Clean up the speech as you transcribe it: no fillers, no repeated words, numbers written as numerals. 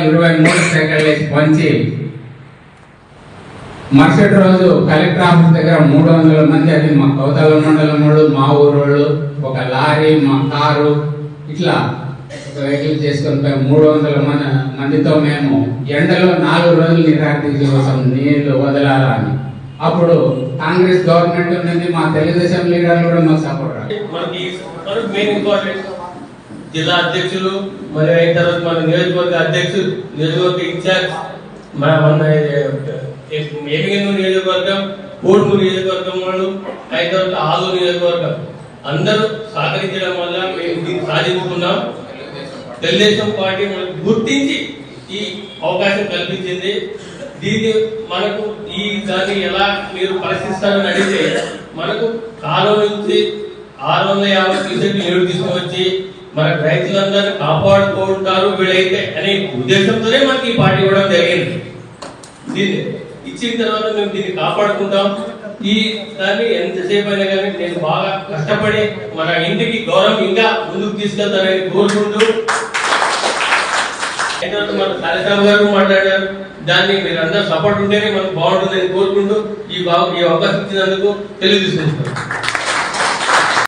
23 సెకండ్లు పంచి మరుసటి రోజు కలెక్టర్ ఆఫీస్ దగ్గర 300 మంది, అది మా కౌతల మండలం వాళ్ళు, మా ఊరోళ్ళు, ఒక లారీ, మా కారు, ఇట్లా ఒక వెహికల్ చేసుకొని 300 మందితో మేము ఎండలో 4 రోజులు నిరాకరించే కోసం నీళ్లు వదలాలని. అప్పుడు కాంగ్రెస్ గవర్నమెంట్ ఉన్నది, మా తెలుగుదేశం లీడర్లు కూడా మాకు సపోర్ట్. జిల్లా అధ్యక్షులు మరి అయిన తర్వాత మన నియోజకవర్గ అధ్యక్షులు, నియోజకవర్గ ఇన్ఛార్జ్, మన ఏమిగనూరు నియోజకవర్గం, కోడుమూరు నియోజకవర్గం వాళ్ళు, అయిన తర్వాత ఆలూరు నియోజకవర్గం అందరూ సహకరించడం వల్ల మేము దీన్ని సాధించుకున్నాం. తెలుగుదేశం పార్టీ మనకు గుర్తించి ఈ అవకాశం కల్పించింది. దీన్ని మనకు దాన్ని ఎలా మీరు పరిశీలిస్తారని అడిగితే, మనకు కాలం నుంచి 650 క్యూసెక్లు నీరు తీసుకువచ్చి మన రైతులందరినీ కాపాడుకుంటారు వీళ్ళైతే అనే ఉద్దేశంతోనే మనకి ఈ పార్టీ ఇవ్వడం జరిగింది. దీన్ని ఇచ్చిన తర్వాత మేము దీన్ని కాపాడుకుంటాం. ఈ దాన్ని ఎంతసేపు అయినా కానీ నేను బాగా కష్టపడి మన ఇంటికి గౌరవం ఇంకా ముందుకు తీసుకెళ్తానని కోరుకుంటూ, మన కాళేశ్వరం గారు మాట్లాడారు, దాన్ని మీరు అందరూ సపోర్ట్ ఉంటేనే మనకు బాగుంటుందని కోరుకుంటూ ఈ అవకాశం ఇచ్చినందుకు తెలియజేస్తున్నాను.